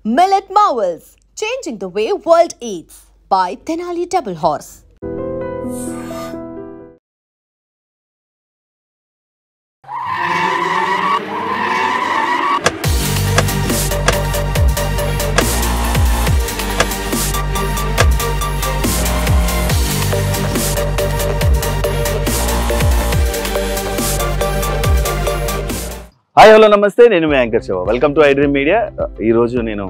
Millet Marvels, changing the way world eats by Tenali Double Horse. Hi hello నమస్తే, నేను మీ anchor Shiva. Welcome to iDream media. ఈరోజు నేను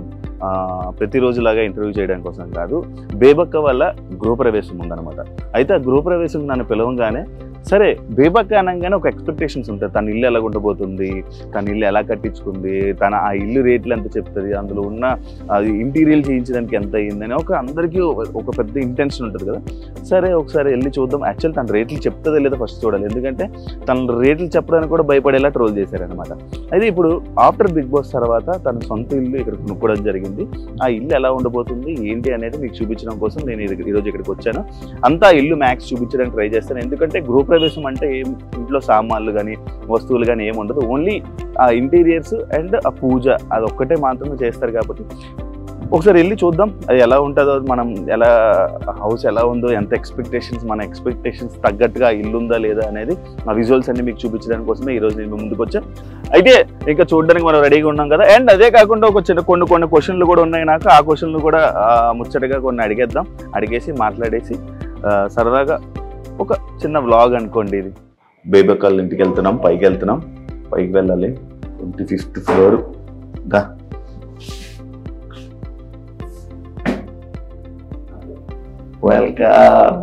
ప్రతిరోజులాగా interview చేయడం కోసం కాదు, బేబక్క వల్ల గృహప్రవేశం ఉందన్నమాట. అయితే ఆ గృహప్రవేశం నన్ను పిలవంగానే సరే, బేబక్క అనగానే ఒక ఎక్స్పెక్టేషన్స్ ఉంటాయి. తన ఇల్లు ఎలా ఉండబోతుంది, తన ఇల్లు ఎలా కట్టించుకుంది, తన ఆ ఇల్లు రేట్లు ఎంత చెప్తుంది, అందులో ఉన్న అది ఇంటీరియల్ చేయించడానికి ఎంత అయ్యిందని అందరికీ ఒక పెద్ద ఇంటెన్షన్ ఉంటుంది కదా. సరే ఒకసారి వెళ్ళి చూద్దాం. యాక్చువల్ తన రేట్లు చెప్తుందో లేదో ఫస్ట్ చూడాలి, ఎందుకంటే తన రేట్లు చెప్పడానికి కూడా భయపడేలా ట్రోల్ చేశారనమాట. అయితే ఇప్పుడు ఆఫ్టర్ బిగ్ బాస్ తర్వాత తన సొంత ఇల్లు ఇక్కడ కొనుక్కోవడం జరిగింది. ఆ ఇల్లు ఎలా ఉండబోతుంది ఏంటి అనేది మీకు చూపించడం కోసం నేను ఈరోజు ఇక్కడికి వచ్చాను. అంతా ఇల్లు మ్యాక్స్ చూపించడానికి ట్రై చేస్తాను, ఎందుకంటే గృహప్రవేశం అంటే ఏం ఇంట్లో సామాన్లు కానీ వస్తువులు కానీ ఏమి ఉండదు, ఓన్లీ ఆ ఇంటీరియర్స్ అండ్ ఆ పూజ అది ఒక్కటే మాత్రమే చేస్తారు. కాబట్టి ఒకసారి వెళ్ళి చూద్దాం అది ఎలా ఉంటుందో, మనం ఎలా హౌస్ ఎలా ఉందో, ఎంత ఎక్స్పెక్టేషన్స్ మన ఎక్స్పెక్టేషన్స్ తగ్గట్టుగా ఇల్లు ఉందా లేదా అనేది ఆ విజువల్స్ అన్ని మీకు చూపించడానికి కోసమే ఈరోజు నేను ముందుకు వచ్చాను. అయితే ఇంకా చూడడానికి మనం రెడీగా ఉన్నాం కదా. అండ్ అదే కాకుండా ఒక చిన్న కొన్ని క్వశ్చన్లు కూడా ఉన్నాయి నాకు. ఆ క్వశ్చన్లు కూడా ముచ్చటగా కొన్ని అడిగేసి మాట్లాడేసి సరదాగా ఒక చిన్న వ్లాగ్ అనుకోండి. ఇది బేబక్కళ్ళ ఇంటికి వెళ్తున్నాం, పైకి వెళ్ళాలి. 25th ఫ్లోర్ దా. వెల్కమ్.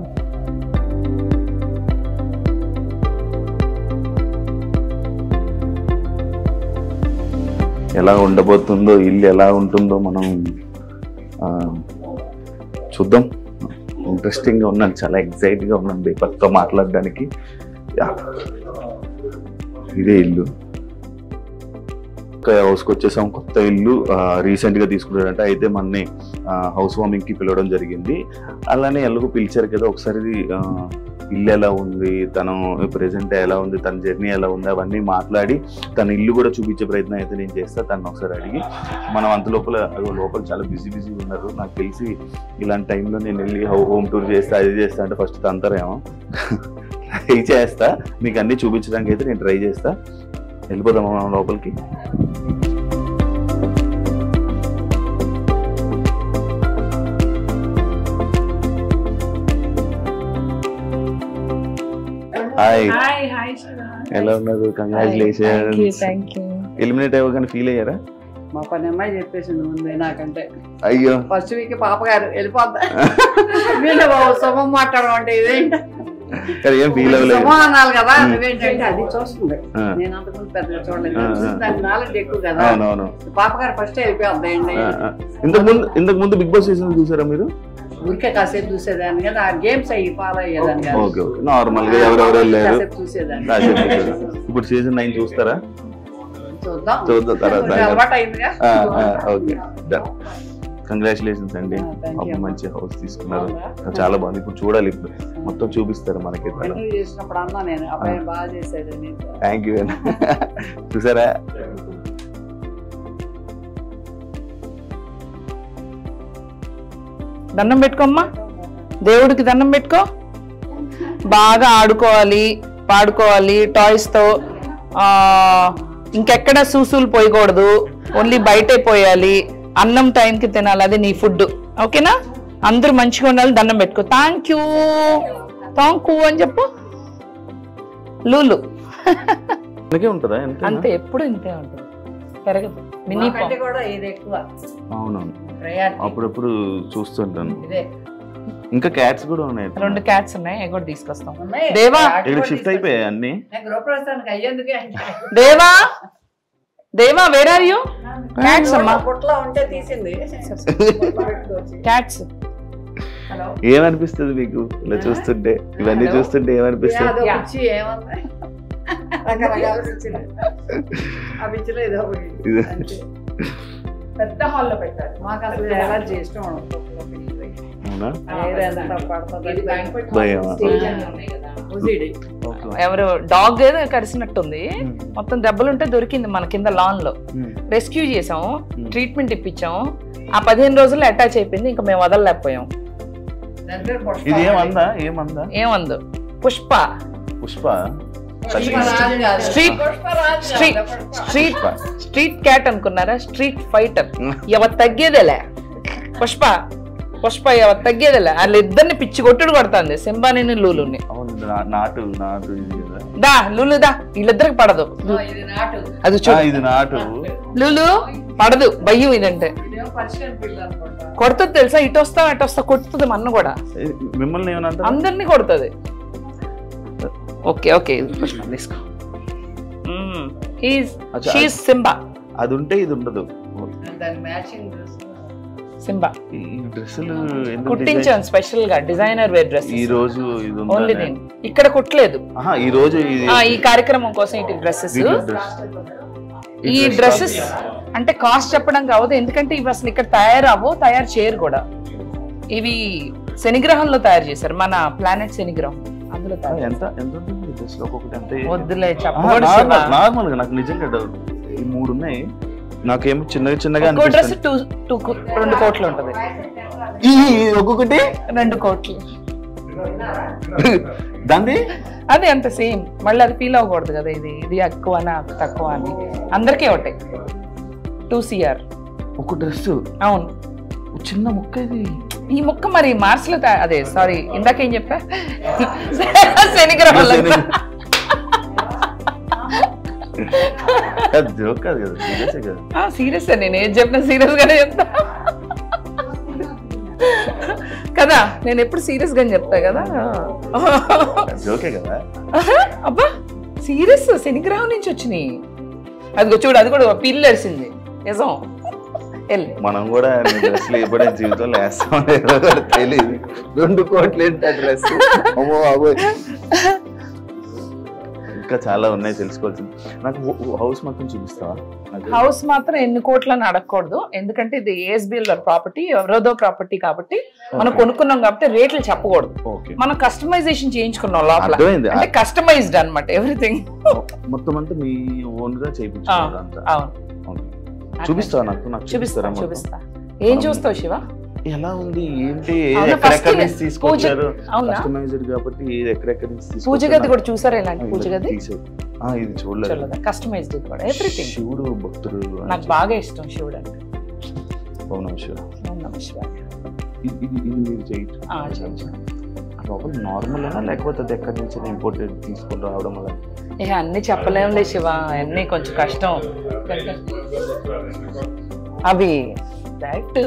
ఎలా ఉండబోతుందో, ఇల్లు ఎలా ఉంటుందో మనం చూద్దాం. ఇంట్రెస్టింగ్గా ఉన్నాను, చాలా ఎక్సైట్గా ఉన్నాను బేబక్కతో మాట్లాడడానికి. ఇదే ఇల్లు, హౌస్కి వచ్చేసాం. కొత్త ఇల్లు రీసెంట్గా తీసుకున్నారంట. అయితే మనని హౌస్ వార్మింగ్కి పిలవడం జరిగింది. అలానే ఎలాగో పిలిచారు కదా, ఒకసారి ఇల్లు ఎలా ఉంది, తను ప్రెజెంట్ ఎలా ఉంది, తన జర్నీ ఎలా ఉంది అవన్నీ మాట్లాడి తన ఇల్లు కూడా చూపించే ప్రయత్నం అయితే నేను చేస్తాను. తను ఒకసారి అడిగి మనం అంత లోపల చాలా బిజీ ఉన్నారు. నాకు తెలిసి ఇలాంటి టైంలో నేను వెళ్ళి హోమ్ టూర్ చేస్తా, అది చేస్తా అంటే ఫస్ట్ తంతరేమో ట్రై చేస్తా. మీకు అన్నీ చూపించడానికి అయితే నేను ట్రై చేస్తా. వెళ్ళిపోదాం మనం లోపలికి. హాయ్, ఎలా ఉన్నారు? కంగ్రాచులేషన్స్. ఎలిమినేట్ అవ్వగానే ఫీల్ అయ్యారా? మా పని అమ్మాయి చెప్పేసింది ముందే నాకంటే. అయ్యో, ఫస్ట్ వీక్ పాప గారు వెళ్ళిపోద్దా వీళ్ళు శుభం మాట్లాడడం అంటే ఇదేంటి ఏం ఫీల్ అవ్వలేదు అనాలి కదా. నువ్వేంటంటే అది చూస్తుంది, నేను అంతకుముందు పెద్దగా చూడలేదు, దాని నాలెడ్జ్ ఎక్కువ కదా. పాప గారు ఫస్ట్ వెళ్ళిపోద్దాయండి. ఇంతకు ముందు బిగ్ బాస్ సీజన్ చూసారా మీరు? ఊరికే కాసేపు చూసేదాన్ని కదా, ఆ గేమ్స్ అయ్యి ఫాలో అయ్యేదాన్ని కదా. ఓకే ఓకే, నార్మల్ గా ఎవరెవరు వెళ్ళారు కాసేపు చూసేదాన్ని. ఇప్పుడు సీజన్ 9 చూస్తారా? చూద్దాం తర్వాత అలవాటు అయిందిగా. ఓకే, కంగ్రాచులేషన్స్ అండి. మంచి హౌస్ తీసుకున్నారు, చాలా బాగుంది. ఇప్పుడు చూడాలి, ఇప్పుడు మొత్తం చూపిస్తారు మనకి. చేసినప్పుడు అన్నా నేను అబ్బాయి బాగా చేశాడు. Thank you. చూసారా? దండం పెట్టుకోమ్మా, దేవుడికి దండం పెట్టుకో. బాగా ఆడుకోవాలి, పాడుకోవాలి టాయ్స్తో. ఇంకెక్కడ సూసులు పోయకూడదు, ఓన్లీ బయటే పోయాలి. అన్నం టైంకి తినాలి, అది నీ ఫుడ్. ఓకేనా? అందరూ మంచిగా ఉండాలి. దండం పెట్టుకో. థ్యాంక్ యూ అని చెప్పు. లూలు అంతే, ఎప్పుడు ఇంతే ఉంటుంది, పెరగదు. మినీ కూడా ఇది ఎక్కువ. అవునవును, అప్పుడప్పుడు చూస్తుంటాను. ఇంకా క్యాట్స్ కూడా ఉన్నాయి, 2 క్యాట్స్ ఉన్నాయి, అవి కూడా తీసుకొస్తాం. దేవా ఇక్కడ షిఫ్ట్ అయిపోయాయి అన్ని. దేవా వేర్ ఆర్ యూ? క్యాట్స్ అమ్మా, క్యాట్స్. ఏమనిపిస్తుంది మీకు ఇలా చూస్తుంటే? ఇవన్నీ చూస్తుంటే ఏమనిపిస్తుంది? పెద్ద హాల్లో పెట్టారు. మాకు అసలు ఎలర్జీ ఇష్టం. ఎవరు డాగ్ ఏదో కరిసినట్టుంది, మొత్తం దెబ్బలుంటే దొరికింది మన కింద లాన్ లో. రెస్క్యూ చేసాము, ట్రీట్మెంట్ ఇప్పించాము. ఆ 15 రోజుల్లో అటాచ్ అయిపోయింది, ఇంకా మేము వదలలేకపోయాం. ఇది ఏమందా ఏమందా ఏమందు పుష్ప పుష్ప స్ట్రీట్ క్యాట్ అనుకున్నారా? Street fighter. ఎవరు తగ్గేదేలే పుష్ప. పుష్ప ఎవరు తగ్గేదేలే. వాళ్ళిద్దరిని పిచ్చి కొట్టుడు కొడుతుంది, సింబాని లూలుని. నాటు దా లూలు దా, వీళ్ళిద్దరికి పడదు. అది ఇది నాటు లూలు పడదు, భయం ఇదంటే. కొడుతుంది తెలుసా, ఇటు వస్తా అటు వస్తా కొడుతుంది. మన్న కూడా మిమ్మల్ని అందరినీ కొడుతుంది. ఓకే ఓకే తీసుకో. సింబా. అది ఉంటే ఇది ఉండదు. సింబా ఈ డ్రెస్సులు కుట్టించాను స్పెషల్ గా, డిజైనర్ వేర్ డ్రెస్. ఈ రోజు ఓన్లీ నేను ఇక్కడ కుట్టలేదు. ఈ రోజు ఈ కార్యక్రమం కోసం ఇటు డ్రెస్సెస్. ఈ డ్రెస్సెస్ అంటే కాస్ట్ చెప్పడం కావద్దు, ఎందుకంటే ఇవి అసలు ఇక్కడ తయారు చేయరు కూడా. ఇవి శనిగ్రహంలో తయారు చేశారు, మన ప్లానెట్ శనిగ్రహం. అందులో వద్దులే చెప్పకూడదు. నార్మల్ గా నాకు నిజంగా ఈ 3 ఉన్నాయి. నాకేమో చిన్నగా డ్రెస్ 2 కోట్లు ఉంటది. ఒక్కొక్కటి 2 కోట్లు. దాన్ని అదే అంత సేమ్. మళ్ళీ అది ఫీల్ అవ్వకూడదు కదా, ఇది ఎక్కువ తక్కువ అని. అందరికీ ఒకటే 2 CR ఒక డ్రెస్. అవును, చిన్న ముక్క ఇది. ఈ ముక్క మరి మార్చ్ లో అదే సారీ ఇందాకేం చెప్పా, శనిగ్రహంలో. సీరియస్ నేను ఏం చెప్పినా సీరియస్ గానే చెప్తా కదా. నేను ఎప్పుడు సీరియస్ గానే చెప్తా కదా. అబ్బా సీరియస్, శనిగ్రహం నుంచి వచ్చినాయి. అదిగో చూడు, అది కూడా పిల్లి వేసింది నిజం. మనం కూడా ఎప్పుడైనా జీవితంలో వేస్తాం తెలియదు. 2 కోట్లు ఏంటి డ్రెస్. ఇంకా చాలా ఉన్నాయి తెలుసుకోవాల్సింది. నాకు హౌస్ మొత్తం చూపిస్తావా? హౌస్ మాత్రం ఎన్ని కోట్లని అడగకూడదు, ఎందుకంటే ఇది ఏఎస్బిఎల్ ప్రాపర్టీ, ఎవరోదో ప్రాపర్టీ కాబట్టి మనం కొనుక్కున్నాం కాబట్టి రేట్లు చెప్పకూడదు. మనం కస్టమైజేషన్ చేయించుకున్నాం లోపల, అంటే కస్టమైజ్డ్ అన్నమాట ఎవ్రీథింగ్. మొత్తం అంతా మీ ఓన్ గా చేయించుకున్నారు. అవును, చూపిస్తావా? నాకు చూపిస్తా. ఏం చూస్తావు శివ? ఎలా ఉంది ఏంటి, తీసుకొచ్చారు కాబట్టి ఎక్కడెక్కడి నుంచి. పూజ గది కూడా చూసారా? ఇలాంటి పూజ గది ఇది చూడలేదు. కస్టమైజ్డ్ కూడా ఎవ్రీథింగ్. శివుడు భక్తుడు నాకు బాగా ఇష్టం శివుడు అంటే. ఓం నమః శివాయ. ఓం నమః శివాయ. ఇది మీరు చేయొచ్చు. లోపల నార్మల్ అయినా లేకపోతే అది ఎక్కడి నుంచి ఇంపోర్టెడ్ తీసుకొని రావడం వల్ల? అన్ని చెప్పలేములే శివ, అన్ని కొంచెం కష్టం. అవి డైరెక్ట్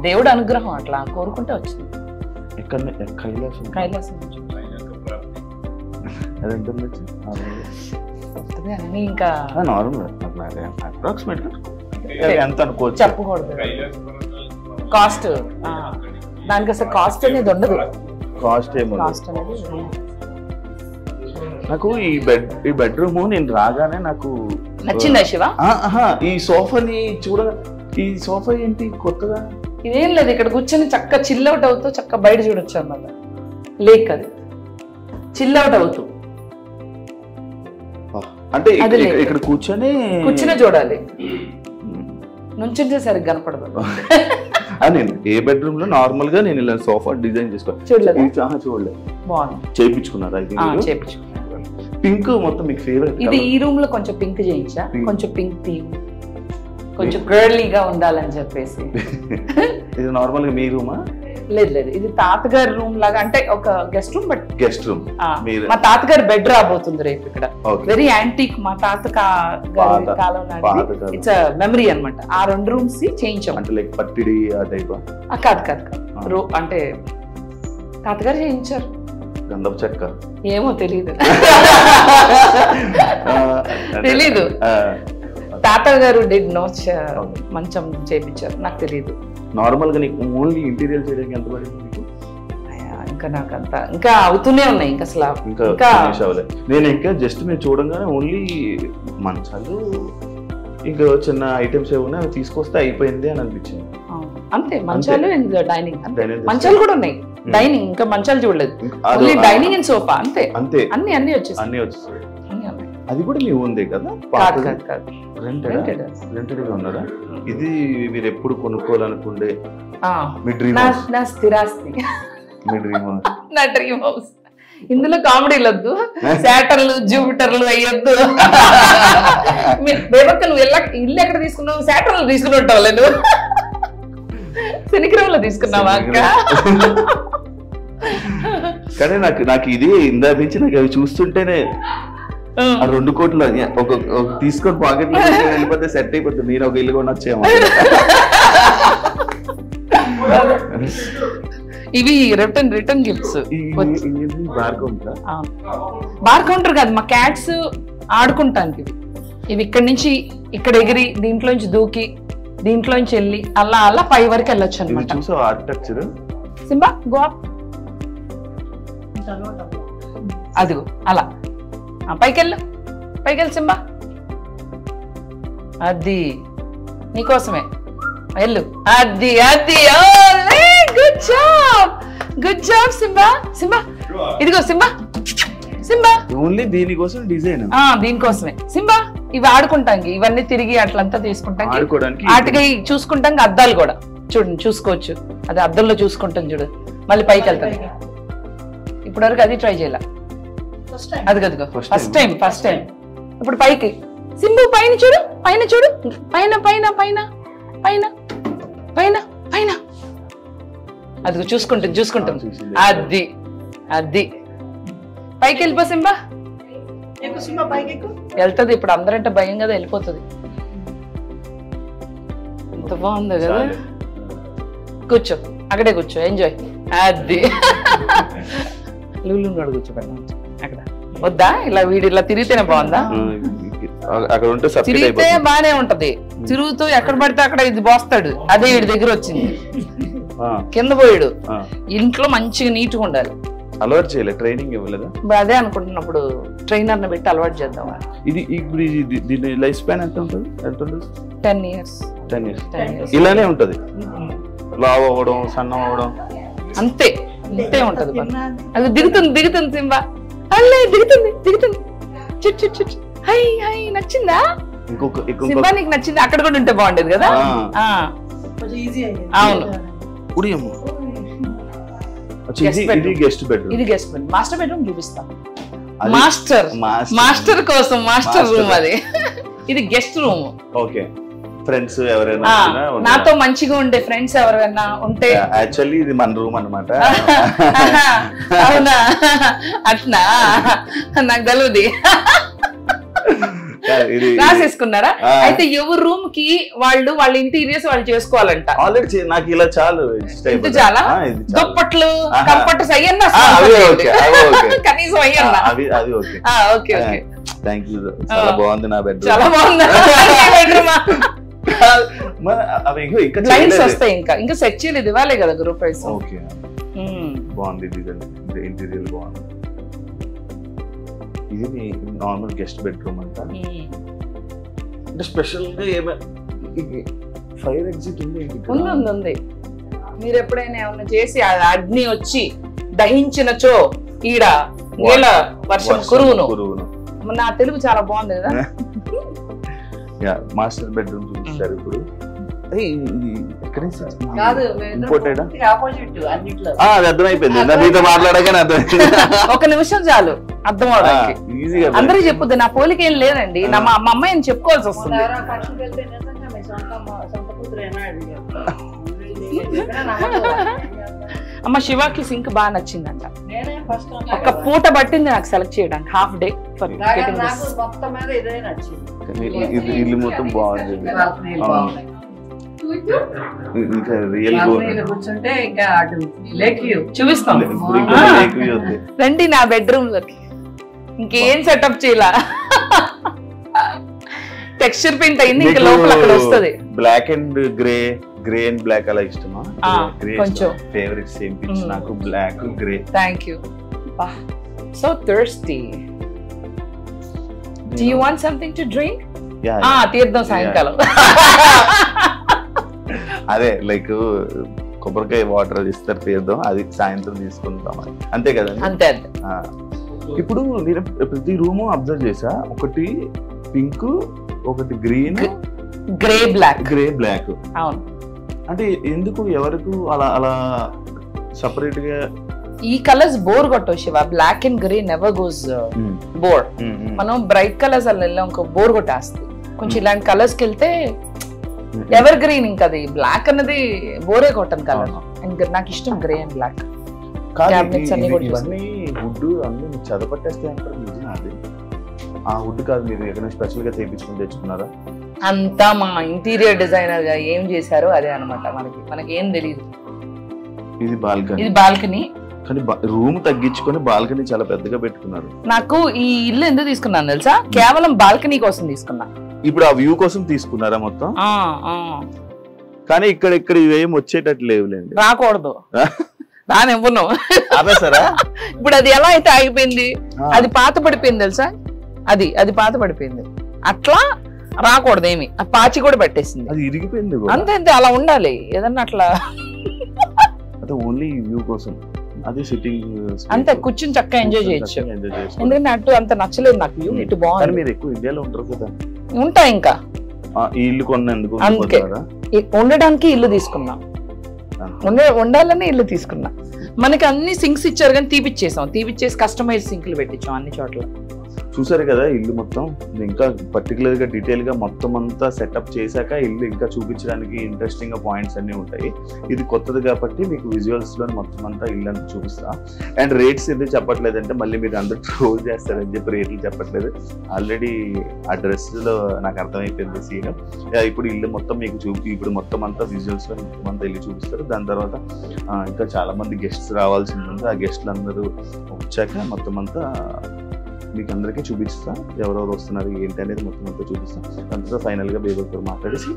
దేవుడు అనుగ్రహం, అట్లా కోరుకుంటే వచ్చింది. కైలాసం అన్ని ఇంకా చెప్పకూడదు. కాస్ట్ దానికి అసలు కాస్ట్ అనేది ఉండదు. కాస్ట్ అనేది నాకు ఈ బెడ్రూమ్ నేను రాగానే నాకు నచ్చిందా శివ? ఈ సోఫాని ఈ సోఫా ఏంటి కొత్తగా? ఇదేం లేదు, ఇక్కడ కూర్చొని చక్క చిల్అవుట్ అవుతూ చక్క బయట చూడొచ్చు అన్నమాట. లేక్ అది చిల్అవుట్ అవుతూ, అంటే ఇక్కడ కూర్చొని చూడాలి. నుంచుంటే సరిగ్గా కనపడదు. నేను ఏ బెడ్రూమ్ లో నార్మల్ గా నేను ఇలా సోఫా డిజైన్ చేసుకోవాలి. చూడలేదు. బాగుంది. చేయించుకున్నారా? పింక్ మొత్తం మీకు ఫేవరెట్. ఇది ఈ రూమ్ లో కొంచెం పింక్ చేయించా, కొంచెం పింక్ థీమ్, కొంచెం గర్లీగా ఉండాలని చెప్పేసి. ఇది నార్మల్ గా మీ రూమా? లేదు, ఇది తాతగారి రూమ్ లాగా, అంటే ఒక guest room. But guest room మా తాతగారి బెడ్ రాబోతుంది రేపు ఇక్కడ. వెరీ యాంటిక్, మా తాత కాలం నాటి. ఇట్స్ మెమరీ అన్నమాట. ఆ 2 రూమ్స్ చేయించాం. అంటే లైక్ పట్టిడి ఆ టైప్? కాదు, అంటే తాతగారు చేయించారు. గంధపు చెక్క ఏమో తెలీదు. తాతగారు డిడ్ నోట్ మంచం చేయించారు, నాకు తెలియదు. నార్మల్ గా నీకు ఓన్లీ ఇంటీరియర్ చేయడానికి ఎంత పడింది మీకు? ఇంకా నాకంతా ఇంకా అవుతూనే ఉన్నాయి. ఇంకా అసలు ఇంకా నేను ఇంకా జస్ట్ నేను చూడంగానే ఓన్లీ మంచాలు ఇంకా చిన్న ఐటమ్స్ ఏమన్నా తీసుకొస్తే అయిపోయింది అని అనిపించింది. అంతే, మంచాలు అండ్ డైనింగ్. మంచాలు కూడా ఉన్నాయి, డైనింగ్ ఇంకా మంచాలు చూడలేదు. ఓన్లీ డైనింగ్ అండ్ సోఫా అంతే. అన్ని వచ్చేసాయి. అది కూడా మీ ఉంది కదా? రెంటెడ్ గా ఉన్నారా? ఇది మీరు ఎప్పుడు కొనుక్కోవాలనుకుండే మీ డ్రీమ్ నా స్థిరాస్తి, మీ డ్రీమ్ హౌస్? నా డ్రీమ్ హౌస్. ఇందులో కామెడీలు వద్దు, శాటర్లు జూపిటర్లు అయ్యొద్దు. బేబక్క నువ్వు ఇల్లు ఎక్కడ తీసుకున్నావు? శాటర్లు తీసుకుని ఉంటావు నువ్వు, శనిగ్రహంలో తీసుకున్నావా అక్క? కానీ నాకు ఇది ఇందా నుంచి నాకు అవి చూస్తుంటేనే 2 కోట్లు ఒక తీసుకొని పాకెట్ లో వెళ్ళిపోతే సెట్ అయిపోతుంది. నేను ఒక ఇల్లు కూడా వచ్చేమో. ఇవి రిటర్న్ గిఫ్ట్స్. బార్ కౌంటర్ కాదు, మా క్యాట్స్ ఆడుకుంటానికి ఇవి ఇక్కడి నుంచి ఇక్కడ ఎగిరి దీంట్లోంచి దూకి దీంట్లోంచి వెళ్ళి అలా అలా పై వరకు వెళ్ళొచ్చు అనమాట. ఆర్కిటెక్చర్ సింబా గో అప్, అదిగో అలా పైకెళ్ళు సింబా, అది నీకోసమే వెళ్ళు. అది గుడ్ జాబ్ సింబా. ఇదిగో సింబా ఓన్లీ దీనికోసం డిజైన్, దీనికోసమే సింబా. ఇవి ఆడుకుంటాంగి, ఇవన్నీ తిరిగి అట్లంతా తీసుకుంటాం, వాటికి చూసుకుంటాం. అద్దాలు కూడా చూడండి చూసుకోవచ్చు, అది అద్దంలో చూసుకుంటాం చూడు. మళ్ళీ పైకి వెళ్తాం. ఇప్పటి వరకు అది ట్రై చేయాల, అదిగదిగో ఫస్ట్ టైం. ఇప్పుడు పైకి సింబు, పైన చూడు పైన అదిగో చూసుకుంటాం. అది పైకి వెళ్ళిపో సింబా. వెళ్తుంది ఇప్పుడు, అందరంటే భయం కదా, వెళ్ళిపోతుంది. ఎంత బాగుంది కదా. కూర్చో, అక్కడే కూర్చో, ఎంజాయ్. అది లూలు కూర్చోబెట్టాం అక్కడ. వద్దా ఇలా వీడి ఇలా తిరిగితేనే బాగుందా? తిరిగితే బానే ఉంటది, తిరుగుతూ ఎక్కడ పడితే అక్కడ ఇది పోస్తాడు. అదే వీడి దగ్గర వచ్చింది, కింద పోయాడు. ఇంట్లో మంచిగా నీట్గా ఉండాలి. అలవాటు చేయలేదు, ట్రైనింగ్ ఇవ్వలేదా? అదే అనుకుంటున్నప్పుడు ట్రైనర్ ని పెట్టి అలవాటు చేద్దాం. ఇది దీని లైఫ్ స్పాన్ ఎంత ఉంటుంది? 10 years. ఇలానే ఉంటది, లావ్ అవ్వడం, సన్నం అవ్వడం, అంతే ఉంటది. అది దిగుతుంది సింబా, అల్లే దిగుతుంది. హై నచ్చిందా సింబా? నీకు నచ్చింది? అక్కడ కూడా ఉంటే బాగుండేది కదా. అవును, ఇది గెస్ట్ బెడ్రూమ్. మాస్టర్ బెడ్రూమ్ చూపిస్తాం. మాస్టర్ కోసం మాస్టర్ రూమ్ అది. ఇది గెస్ట్ రూమ్. ఓకే, ఫ్రెండ్స్ ఎవరైనా నాతో మంచిగా ఉండే ఫ్రెండ్స్ ఎవరైనా ఉంటే. యాక్చువల్లీ ఇది మన రూమ్ అన్నమాట. అవునా? అట్నా? నాకు తెలియదు. రాసేసుకున్నారా? అయితే ఎవరి రూమ్ కి వాళ్ళ ఇంటీరియర్స్ వాళ్ళు చేసుకోవాలంట. ఆల్రెడీ నాకు ఇలా చాలు, చాలా దుప్పట్లు కంఫర్ట్స్ అయ్యన్నా కనీసం అయ్యన్నా. ఓకే థ్యాంక్ యూ, చాలా బాగుంది నా బెడ్రూమ్. చాలా బాగుంది. లైన్స్ వస్తాయి, ఇంకా సెట్ చేయలేదు, ఇవ్వాలి కదా గ్రూప్ ప్రైస్. ఓకే, బాగుంది ఇంటీరియర్ బాగుంది. ఇది నార్మల్ గెస్ట్ బెడ్రూమ్ అంట. అంటే స్పెషల్ గా ఫైర్ ఎగ్జిట్ ఉంది. మీరు ఎప్పుడైనా ఏమన్నా చేసి అగ్ని వచ్చి దహించినచో ఈడ నీళ్ళ వర్షం కురువును. నా తెలుగు చాలా బాగుంది కదా. మాస్టర్ బెడ్రూమ్ చూపిస్తారు ఇప్పుడు. అర్థమైపోయింది, మీతో మాట్లాడగానే అర్థమైంది. ఒక నిమిషం చాలు అర్థం అవడానికి. అందరూ చెప్పుద్ది, నా పోలిక ఏం లేదండి, మా అమ్మాయి అని చెప్పుకోవాల్సి వస్తుంది. అమ్మ శివాకి సింక్ బాగా నచ్చిందంట. ఒక పూట పట్టింది నాకు సెలెక్ట్ చేయడానికి, హాఫ్ డే. ఇల్లు మొత్తం బాగుంది. చూపిస్తాం రండి నా బెడ్రూమ్ లోకి. ఇంకేం సెటప్ చేయాల, టెక్స్చర్ పెయింట్ అయింది, ఇంకా లోపల అక్కడ వస్తుంది. Black and grey and black అలా ఇష్టమా? కొంచెం ఫేవరెట్ సేమ్ పిచ్ నాకు, black grey. Thank you. So thirsty. Do you want something to drink? తీర్థం సాయంకాలం. అదే లైక్ కొబ్బరికాయ వాటర్ ఇస్తారు తీర్థం, అది సాయంత్రం తీసుకుంటాం, అంతే కదా? అంతే. ఇప్పుడు నేను ప్రతి రూము అబ్జర్వ్ చేసా, ఒకటి పింక్, ఒకటి గ్రీన్, గ్రే బ్లాక్. అవును. అంటే ఎందుకు ఎవరికి అలా అలా సెపరేట్ గా ఈ కలర్స్ బోర్ కొట్టవు Shiva. Black and grey never goes bore. మనం బ్రైట్ కలర్స్ అలా వెళ్ళాం ఇంకో బోర్ కొట్టేస్తుంది. కొంచెం ఇలాంటి కలర్స్ కి వెళ్తే ఎవర్ గ్రీన్. ఇంకా అది బ్లాక్ అన్నది బోరే కొట్టను కలర్. అండ్ నాకు ఇష్టం గ్రే అండ్ బ్లాక్. ఇవన్నీ వుడ్ అన్ని చదపట్టేస్తే అంటారు. అది ఆ వుడ్ కాదు, మీరు ఏదైనా స్పెషల్ గా తెప్పించుకుని తెచ్చుకున్నారా? అంతా మా ఇంటీరియర్ డిజైనర్ గా ఏం చేశారో అదే అనమాట. మనకి ఏం తెలియదు. ఇది బాల్కనీ కానీ రూమ్ తగ్గించుకొని బాల్కనీ చాలా పెద్దగా పెట్టుకున్నారు. నాకు ఈ ఇల్లు ఎందుకు తీసుకున్నాను తెలుసా? కేవలం బాల్కనీ కోసం తీసుకున్నా. ఇప్పుడు ఆ వ్యూ కోసం తీసుకున్నారా మొత్తం? కానీ ఇక్కడ ఇవేం వచ్చేటట్టు లేవులేండి. రాకూడదు. రానివ్వను. ఇప్పుడు అది ఎలా అయితే ఆగిపోయింది, అది పాత పడిపోయింది తెలుసా? అది పాత పడిపోయింది. అట్లా రాకూడదు ఏమి. ఆ పాచి కూడా పెట్టేసింది. అది ఇరిగిపోయింది. అంతే అలా ఉండాలి ఏదన్నా అట్లా. ఓన్లీ వ్యూ కోసం అది సిట్టింగ్ అంతే కూర్చుని చక్కగా ఎంజాయ్ చేయొచ్చు. ఎందుకంటే అటు అంత నచ్చలేదు నాకు వ్యూ. ఇటు బాగుంది. మీరు ఎక్కువ ఇండియాలో ఉంటారు కదా? ఉంటా. ఇంకా ఈ ఇల్లు కొన్నందుకు అందుకే ఉండడానికి ఇల్లు తీసుకున్నా. ఉండాలని ఇల్లు తీసుకున్నా. మనకి అన్ని సింక్స్ ఇచ్చారు కానీ తీపిచ్చేసి కస్టమైజ్ సింక్లు పెట్టించాం అన్ని చోట్ల. చూసారు కదా ఇల్లు మొత్తం. ఇంకా పర్టికులర్ గా డీటెయిల్ గా మొత్తం అంతా సెటప్ చేశాక ఇల్లు ఇంకా చూపించడానికి ఇంట్రెస్టింగ్ గా పాయింట్స్ అన్ని ఉంటాయి. ఇది కొత్తది కాబట్టి మీకు విజువల్స్ లో మొత్తం అంతా ఇల్లు అంతా చూపిస్తా. అండ్ రేట్స్ ఎందుకు చెప్పట్లేదంటే మళ్ళీ మీరు అందరూ ట్రోల్ చేస్తారని చెప్పి రేట్లు చెప్పట్లేదు. ఆల్రెడీ ఆ డ్రెస్ లో నాకు అర్థమైపోయింది సీన్. ఇప్పుడు ఇల్లు మొత్తం మీకు ఇప్పుడు మొత్తం అంతా విజువల్స్ లో మొత్తం అంతా ఇల్లు చూపిస్తారు. దాని తర్వాత ఇంకా చాలా మంది గెస్ట్స్ రావాల్సింది ఉంది. ఆ గెస్ట్లు అందరూ వచ్చాక మొత్తం అంతా మీకు అందరికీ చూపిస్తా. ఎవరెవరు వస్తున్నారు ఏంటి అనేది మొత్తం అంతా చూపిస్తాం. దాంతో ఫైనల్ గా బేబీతో మాట్లాడేసి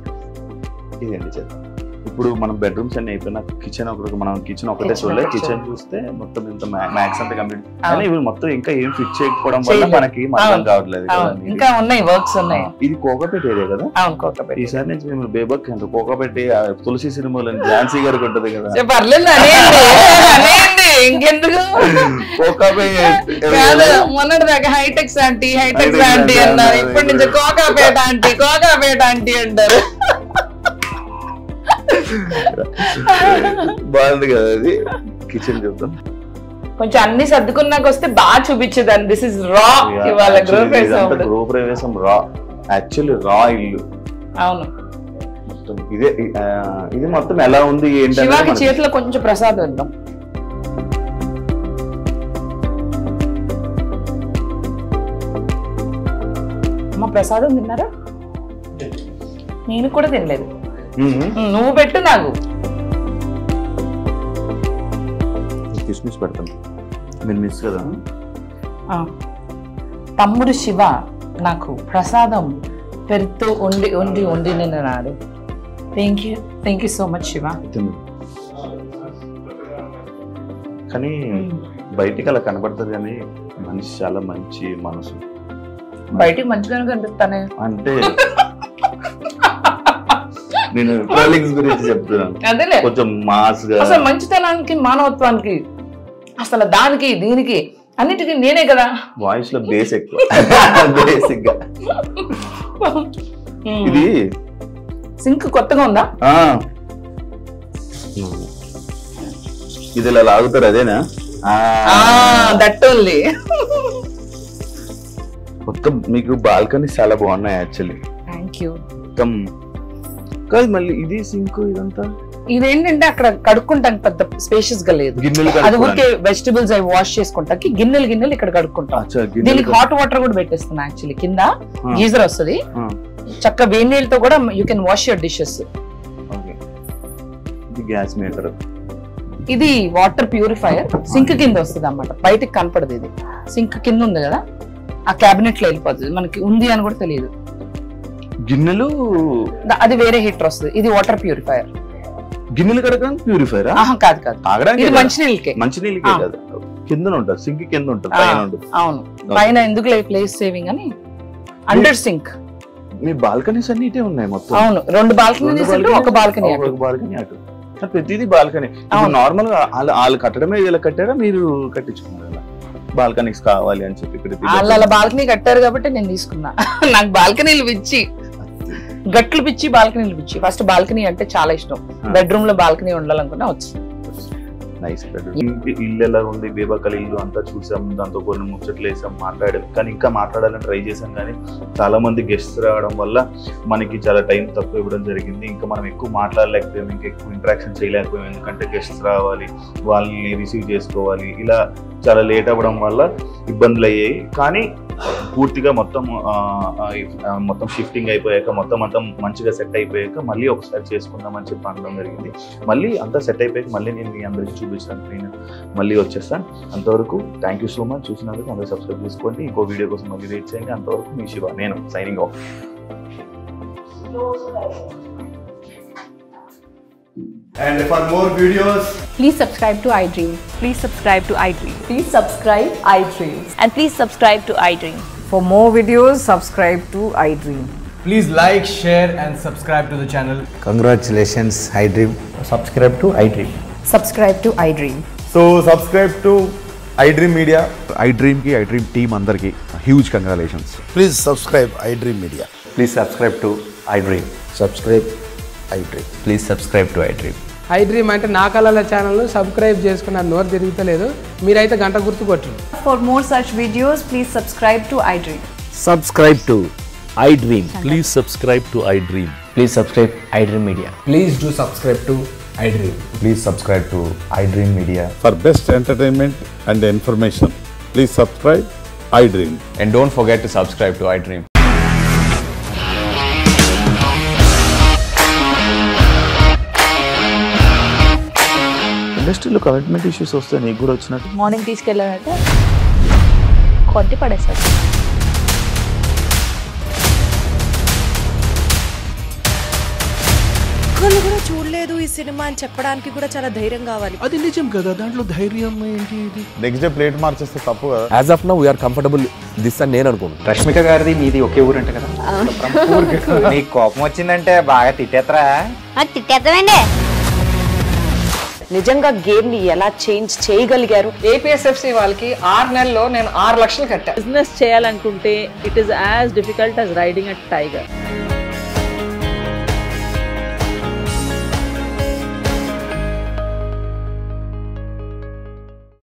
ఇదేంటి చేద్దాం. ఇప్పుడు మనం బెడ్రూమ్స్ అన్ని అయిపోయినా కిచెన్ మనం కిచెన్ ఒకటే చూడలేదు. కిచెన్ చూస్తే మొత్తం ఇంత మ్యాక్స్ అంతా కంప్లీట్. కానీ ఇవి మొత్తం ఇంకా ఏం ఫిక్స్ చేయకపోవడం వల్ల మనకి అర్థం కావట్లేదు. ఇంకా ఉన్నాయి వర్క్స్ ఉన్నాయి. ఇది కోకాపేట ఏరియా కదా? ఈసారి నుంచి మేము బేబక్ అంటే కోకాపేట తులసి సినిమాలో ఝాన్సీ గారికి ఉంటది కదా. ఇంకెందుకు మొన్నటిదాకా హైటెక్స్ ఆంటీ అన్నారు. ఇప్పటి నుంచి కోకాపేట ఆంటీ అంటారు. బాగుంది కదా అది. కిచెన్ చూద్దాం. కొంచెం అన్ని సర్దుకున్నాక వస్తే బాగా చూపించేదాన్ని. దిస్ ఇస్ రా. ఇవాళ గృహప్రవేశం రా. యాక్చువల్లీ రా ఇల్లు. అవును. ఇది మొత్తం ఎలా ఉంది ఏంటంటే చేతిలో కొంచెం ప్రసాదం ఇద్దాం. అమ్మ ప్రసాదం తిన్నారా? నేను కూడా తినలేదు. నువ్వు పెట్టు నాకు. కిస్మిస్ పెడతాను. మీరు మిస్ కదా. తమ్ముడు శివ నాకు ప్రసాదం పెరుతో వండి నాడు. Thank you so much Shiva. కానీ బయటికి అలా కనబడుతుంది కానీ మనిషి చాలా మంచి మనసు. బయటికి మంచిగానే కనిపిస్తానే అంటే నేను ట్రోలింగ్స్ గురించి చెప్తున్నాను. అదేలే కొంచెం మాస్ గా. అసలు మంచితనానికి మానవత్వానికి అసలు దానికి దీనికి అన్నిటికీ నేనే కదా. వాయిస్ లో బేస్ ఎక్కువ. బేసిక్ గా ఇది సింక్ కొత్తగా ఉందా? ఇది ఇలా లాగుతారు అదేనా? That only. మొత్తం మీకు బాల్కనీ చాలా బాగున్నాయి యాక్చువల్లీ. Thank you. మొత్తం కాదు మళ్ళీ ఇది సింక్ ఇదంతా. ఇదేంటంటే అక్కడ కడుక్కుంటానికి పెద్ద స్పేషియస్ గా లేదు. అది ఊరికే వెజిటబుల్స్ అవి వాష్ చేసుకుంటాకి గిన్నెలు ఇక్కడ కడుక్కుంటాం. దీనికి హాట్ వాటర్ కూడా పెట్టేస్తున్నా. యాక్చువల్లీ కింద గీజర్ వస్తుంది. చక్క వేడి నీళ్ళతో కూడా you can wash your dishes. Gas meter. ఇది వాటర్ ప్యూరిఫైయర్. సింక్ కింద వస్తుంది అన్నమాట. బయటకి కనపడదు. ఇది సింక్ కింద ఉంది కదా, ఆ క్యాబినెట్ లో వెళ్ళిపోతుంది. మనకి ఉంది అని కూడా తెలియదు. గిన్నెలు అది వేరే హీటర్ వస్తుంది. ఇది వాటర్ ప్యూరిఫైయర్. గిన్నెలు కడగడానికి ప్యూరిఫైర్? కాదు ఇది మంచినీళ్ళకే. మంచినీళ్ళకే కదా. కింద ఉంటుంది సింక్ కింద ఉంటుంది. అవును పైన ఎందుకు ప్లేస్ సేవింగ్ అని అండర్ సింక్. మీ బాల్కనీస్ అన్ని ఇటే ఉన్నాయి మొత్తం? అవును 2 బాల్కనీస్ ఉంటే ఒక బాల్కనీ అటు. ప్రతిదీ బాల్కనీ. నార్మల్ గా వాళ్ళు కట్టడమే ఇలా కట్టారా మీరు కట్టించుకున్నారా? బాల్కనీస్ కావాలి అని చెప్పి వాళ్ళ బాల్కనీ కట్టారు కాబట్టి నేను తీసుకున్నా. నాకు బాల్కనీలు ఇచ్చి గట్లు పిచ్చి బాల్కనీలు పిచ్చి. ఫస్ట్ బాల్కనీ అంటే చాలా ఇష్టం. బెడ్రూమ్ లో బాల్కనీ ఉండాలనుకున్నా వచ్చింది. నైస్. ఇల్లు ఎలా ఉంది, బేబక్కల ఇల్లు అంతా చూసాం, దాంతో కొన్ని ముచ్చట్లు వేసాం, మాట్లాడాం. కానీ ఇంకా మాట్లాడాలని ట్రై చేసాం, కానీ చాలా మంది గెస్ట్స్ రావడం వల్ల మనకి చాలా టైం తక్కువ ఇవ్వడం జరిగింది. ఇంకా మనం ఎక్కువ మాట్లాడలేకపోయాం, ఇంకా ఎక్కువ ఇంటరాక్షన్ చేయలేకపోయాం. ఎందుకంటే గెస్ట్స్ రావాలి, వాళ్ళని రిసీవ్ చేసుకోవాలి, ఇలా చాలా లేట్ అవ్వడం వల్ల ఇబ్బందులు అయ్యాయి. కానీ పూర్తిగా మొత్తం షిఫ్టింగ్ అయిపోయాక, మొత్తం అంతా మంచిగా సెట్ అయిపోయాక మళ్ళీ ఒకసారి చేసుకుందామని చెప్పి అనడం జరిగింది. మళ్ళీ అంతా సెట్ అయిపోయాక మళ్ళీ నేను మీ అందరికీ చూపించడానికి నేను మళ్ళీ వచ్చేస్తాను. అంతవరకు థ్యాంక్ యూ సో మచ్. చూసినందుకు అందరూ సబ్స్క్రైబ్ చేసుకోండి. ఇంకో వీడియో కోసం మళ్ళీ వెయిట్ చేయండి. అంతవరకు మీ శివ, నేను signing off. And for more videos, please subscribe to iDream. Please subscribe to iDream. Please subscribe iDream. And please subscribe to iDream. For more videos, subscribe to iDream. please like, share and subscribe to the channel. Congratulations, iDream. Subscribe to iDream. Subscribe to iDream. So subscribe to iDream Media. iDream ki iDream team andarki huge congratulations. Please subscribe iDream Media. Please subscribe to iDream. Subscribe iDream. Please subscribe to iDream. iDream అంటే నా కళల channel subscribe చేసుకున్న నోరు తిరుగుతలేదు, మీరైతే గంట గుర్తు కొట్టండి. For more such videos, please subscribe to iDream. Subscribe to iDream. Please subscribe to iDream. Please subscribe iDream Media. Please do subscribe to iDream. Please subscribe to iDream Media. For best entertainment and information, please subscribe iDream. And don't forget to subscribe to iDream. ఇండస్ట్రీలో commitment issues వస్తే నీకు కూడా వచ్చినట్టు morning తీసుకెళ్ళాలంటే కొట్టి పడేస్తారు. ఒక్కళ్ళు కూడా చూడలేదు ఈ సినిమా అని చెప్పడానికి కూడా చాలా ధైర్యం కావాలి. అది నిజం కదా, దాంట్లో ధైర్యం ఏంటి? ఇది నెక్స్ట్ డే ప్లేట్ మార్చేస్తే తప్పు కదా. As of now we're comfortable this అని నేను అనుకుంటున్నాను. రష్మిక గారిది మీది ఒకే ఊరంట కదా. నీకు కోపం వచ్చిందంటే బాగా తిట్టేత్తరా? తిట్టేద్దామండి. నిజంగా గేమ్ ని ఎలా చేంజ్ చేయగలిగారు? ఏపీఎస్ఎఫ్సి వాళ్ళకి 6 నెలల్లో నేను 6 లక్షలు కట్టా. బిజినెస్ చేయాలనుకుంటే it is as difficult as riding a tiger.